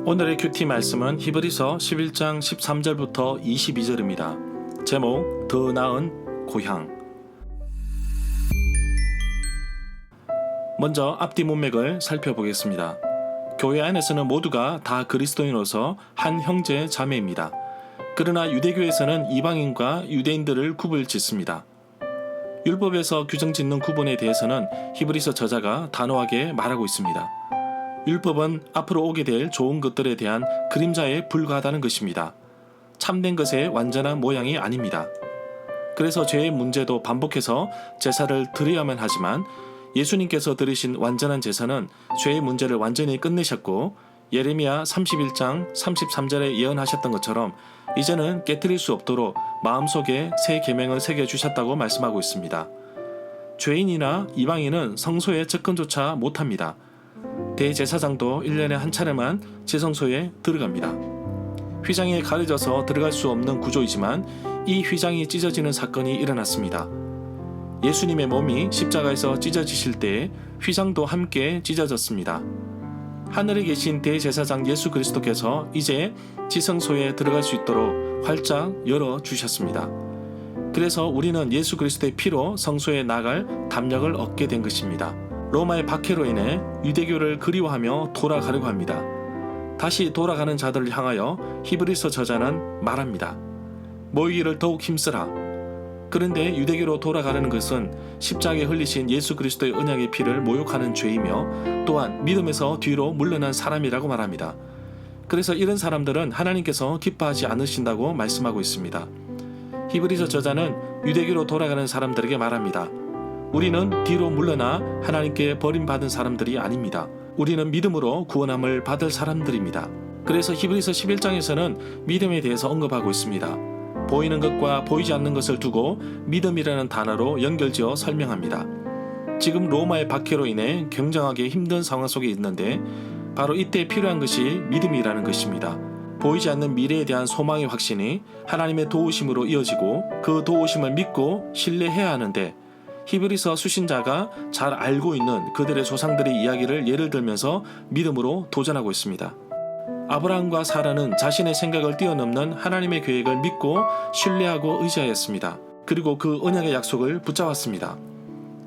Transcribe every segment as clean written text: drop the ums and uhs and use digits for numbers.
오늘의 큐티 말씀은 히브리서 11장 13절부터 22절입니다. 제목, 더 나은 고향. 먼저 앞뒤 문맥을 살펴보겠습니다. 교회 안에서는 모두가 다 그리스도인으로서 한 형제 자매입니다. 그러나 유대교에서는 이방인과 유대인들을 구분짓습니다. 율법에서 규정짓는 구분에 대해서는 히브리서 저자가 단호하게 말하고 있습니다. 율법은 앞으로 오게 될 좋은 것들에 대한 그림자에 불과하다는 것입니다. 참된 것의 완전한 모양이 아닙니다. 그래서 죄의 문제도 반복해서 제사를 드려야만 하지만 예수님께서 드리신 완전한 제사는 죄의 문제를 완전히 끝내셨고 예레미야 31장 33절에 예언하셨던 것처럼 이제는 깨트릴 수 없도록 마음속에 새 계명을 새겨주셨다고 말씀하고 있습니다. 죄인이나 이방인은 성소에 접근조차 못합니다. 대제사장도 1년에 한 차례만 지성소에 들어갑니다. 휘장에 가려져서 들어갈 수 없는 구조이지만 이 휘장이 찢어지는 사건이 일어났습니다. 예수님의 몸이 십자가에서 찢어지실 때에 휘장도 함께 찢어졌습니다. 하늘에 계신 대제사장 예수 그리스도께서 이제 지성소에 들어갈 수 있도록 활짝 열어주셨습니다. 그래서 우리는 예수 그리스도의 피로 성소에 나갈 담력을 얻게 된 것입니다. 로마의 박해로 인해 유대교를 그리워하며 돌아가려고 합니다. 다시 돌아가는 자들을 향하여 히브리서 저자는 말합니다. 모이기를 더욱 힘쓰라. 그런데 유대교로 돌아가려는 것은 십자가에 흘리신 예수 그리스도의 언약의 피를 모욕하는 죄이며 또한 믿음에서 뒤로 물러난 사람이라고 말합니다. 그래서 이런 사람들은 하나님께서 기뻐하지 않으신다고 말씀하고 있습니다. 히브리서 저자는 유대교로 돌아가는 사람들에게 말합니다. 우리는 뒤로 물러나 하나님께 버림받은 사람들이 아닙니다. 우리는 믿음으로 구원함을 받을 사람들입니다. 그래서 히브리서 11장에서는 믿음에 대해서 언급하고 있습니다. 보이는 것과 보이지 않는 것을 두고 믿음이라는 단어로 연결지어 설명합니다. 지금 로마의 박해로 인해 굉장하게 힘든 상황 속에 있는데 바로 이때 필요한 것이 믿음이라는 것입니다. 보이지 않는 미래에 대한 소망의 확신이 하나님의 도우심으로 이어지고 그 도우심을 믿고 신뢰해야 하는데 히브리서 수신자가 잘 알고 있는 그들의 조상들의 이야기를 예를 들면서 믿음으로 도전하고 있습니다. 아브라함과 사라는 자신의 생각을 뛰어넘는 하나님의 계획을 믿고 신뢰하고 의지하였습니다. 그리고 그 언약의 약속을 붙잡았습니다.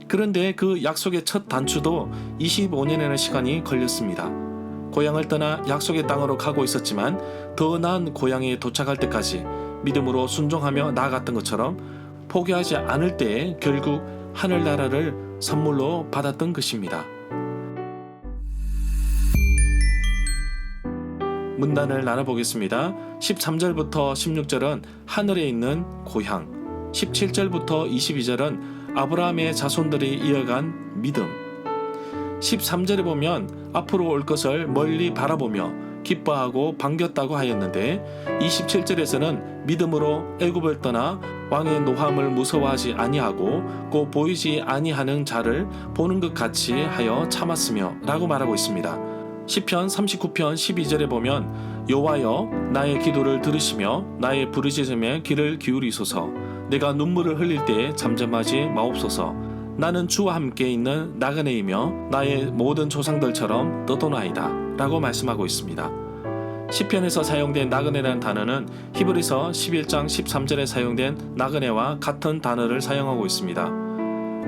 그런데 그 약속의 첫 단추도 25년이라는 시간이 걸렸습니다. 고향을 떠나 약속의 땅으로 가고 있었지만 더 나은 고향에 도착할 때까지 믿음으로 순종하며 나아갔던 것처럼 포기하지 않을 때에 결국 하늘나라를 선물로 받았던 것입니다. 문단을 나눠보겠습니다. 13절부터 16절은 하늘에 있는 고향, 17절부터 22절은 아브라함의 자손들이 이어간 믿음, 13절에 보면 앞으로 올 것을 멀리 바라보며 기뻐하고 반겼다고 하였는데 27절에서는 믿음으로 애굽을 떠나 왕의 노함을 무서워하지 아니하고 곧 보이지 아니하는 자를 보는 것 같이 하여 참았으며 라고 말하고 있습니다. 시편 39편 12절에 보면 여호와여 나의 기도를 들으시며 나의 부르짖음에 귀를 기울이소서. 내가 눈물을 흘릴 때에 잠잠하지 마옵소서. 나는 주와 함께 있는 나그네이며 나의 모든 조상들처럼 떠도나이다 라고 말씀하고 있습니다. 시편에서 사용된 나그네라는 단어는 히브리서 11장 13절에 사용된 나그네와 같은 단어를 사용하고 있습니다.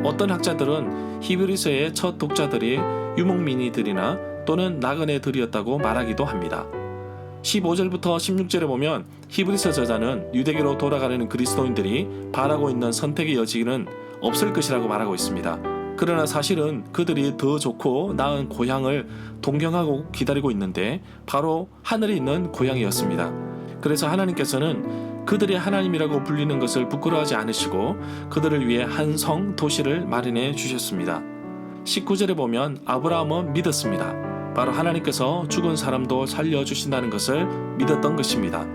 어떤 학자들은 히브리서의 첫 독자들이 유목민이들이나 또는 나그네들이었다고 말하기도 합니다. 15절부터 16절에 보면 히브리서 저자는 유대교로 돌아가려는 그리스도인들이 바라고 있는 선택의 여지는 없을 것이라고 말하고 있습니다. 그러나 사실은 그들이 더 좋고 나은 고향을 동경하고 기다리고 있는데 바로 하늘에 있는 고향이었습니다. 그래서 하나님께서는 그들이 하나님이라고 불리는 것을 부끄러워하지 않으시고 그들을 위해 한 성 도시를 마련해 주셨습니다. 19절에 보면 아브라함은 믿었습니다. 바로 하나님께서 죽은 사람도 살려주신다는 것을 믿었던 것입니다.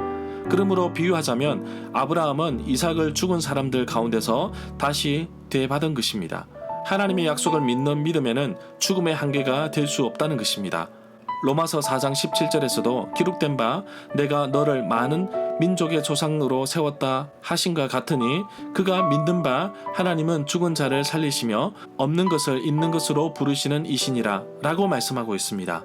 그러므로 비유하자면 아브라함은 이삭을 죽은 사람들 가운데서 다시 되받은 것입니다. 하나님의 약속을 믿는 믿음에는 죽음의 한계가 될 수 없다는 것입니다. 로마서 4장 17절에서도 기록된 바 내가 너를 많은 민족의 조상으로 세웠다 하신과 같으니 그가 믿는 바 하나님은 죽은 자를 살리시며 없는 것을 있는 것으로 부르시는 이시니라 라고 말씀하고 있습니다.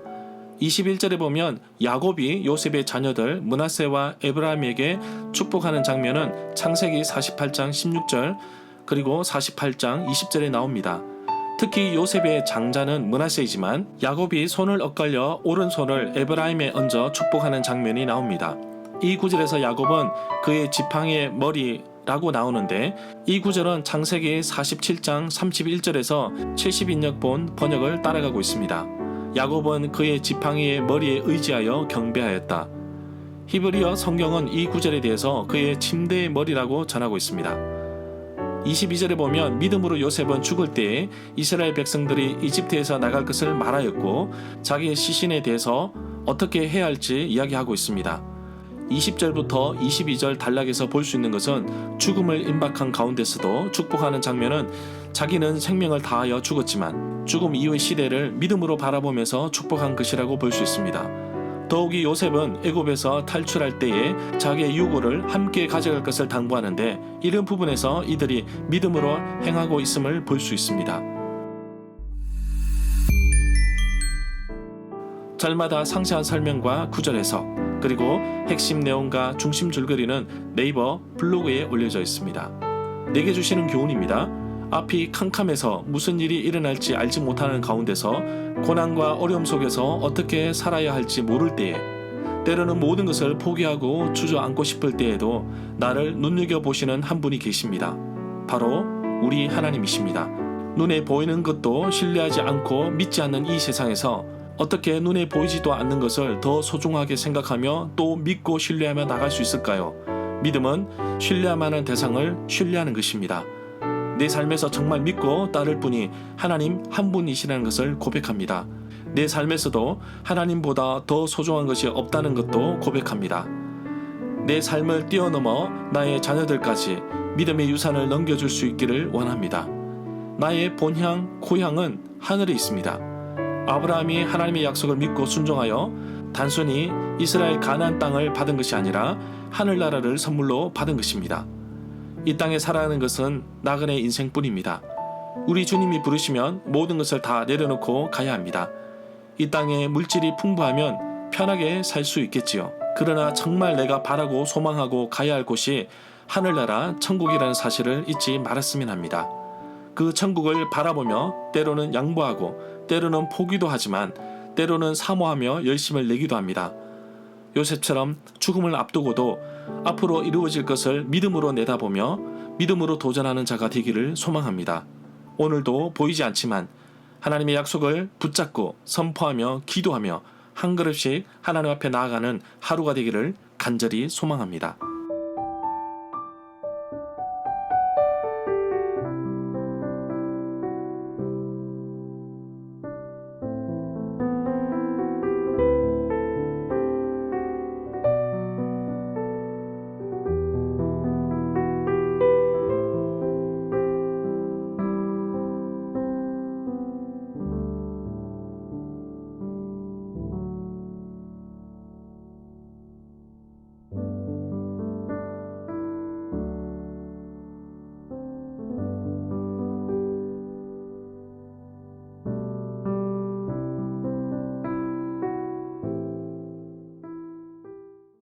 21절에 보면 야곱이 요셉의 자녀들 므낫세와 에브라임에게 축복하는 장면은 창세기 48장 16절 그리고 48장 20절에 나옵니다. 특히 요셉의 장자는 므낫세이지만 야곱이 손을 엇갈려 오른손을 에브라임에 얹어 축복하는 장면이 나옵니다. 이 구절에서 야곱은 그의 지팡이의 머리라고 나오는데 이 구절은 창세기 47장 31절에서 70인역본 번역을 따라가고 있습니다. 야곱은 그의 지팡이의 머리에 의지하여 경배하였다. 히브리어 성경은 이 구절에 대해서 그의 침대의 머리라고 전하고 있습니다. 22절에 보면 믿음으로 요셉은 죽을 때에 이스라엘 백성들이 이집트에서 나갈 것을 말하였고 자기의 시신에 대해서 어떻게 해야 할지 이야기하고 있습니다. 20절부터 22절 단락에서 볼 수 있는 것은 죽음을 임박한 가운데서도 축복하는 장면은 자기는 생명을 다하여 죽었지만 죽음 이후의 시대를 믿음으로 바라보면서 축복한 것이라고 볼 수 있습니다. 더욱이 요셉은 애굽에서 탈출할 때에 자기의 유고를 함께 가져갈 것을 당부하는데 이런 부분에서 이들이 믿음으로 행하고 있음을 볼 수 있습니다. 절마다 상세한 설명과 구절 해석 그리고 핵심 내용과 중심 줄거리는 네이버 블로그에 올려져 있습니다. 내게 주시는 교훈입니다. 앞이 캄캄해서 무슨 일이 일어날지 알지 못하는 가운데서 고난과 어려움 속에서 어떻게 살아야 할지 모를 때에 때로는 모든 것을 포기하고 주저앉고 싶을 때에도 나를 눈여겨보시는 한 분이 계십니다. 바로 우리 하나님이십니다. 눈에 보이는 것도 신뢰하지 않고 믿지 않는 이 세상에서 어떻게 눈에 보이지도 않는 것을 더 소중하게 생각하며 또 믿고 신뢰하며 나갈 수 있을까요? 믿음은 신뢰하는 대상을 신뢰하는 것입니다. 내 삶에서 정말 믿고 따를 분이 하나님 한 분이시라는 것을 고백합니다. 내 삶에서도 하나님보다 더 소중한 것이 없다는 것도 고백합니다. 내 삶을 뛰어넘어 나의 자녀들까지 믿음의 유산을 넘겨줄 수 있기를 원합니다. 나의 본향, 고향은 하늘에 있습니다. 아브라함이 하나님의 약속을 믿고 순종하여 단순히 이스라엘 가나안 땅을 받은 것이 아니라 하늘나라를 선물로 받은 것입니다. 이 땅에 살아가는 것은 나그네 인생뿐입니다. 우리 주님이 부르시면 모든 것을 다 내려놓고 가야 합니다. 이 땅에 물질이 풍부하면 편하게 살 수 있겠지요. 그러나 정말 내가 바라고 소망하고 가야 할 곳이 하늘나라 천국이라는 사실을 잊지 말았으면 합니다. 그 천국을 바라보며 때로는 양보하고 때로는 포기도 하지만 때로는 사모하며 열심을 내기도 합니다. 요셉처럼 죽음을 앞두고도 앞으로 이루어질 것을 믿음으로 내다보며 믿음으로 도전하는 자가 되기를 소망합니다. 오늘도 보이지 않지만 하나님의 약속을 붙잡고 선포하며 기도하며 한 걸음씩 하나님 앞에 나아가는 하루가 되기를 간절히 소망합니다.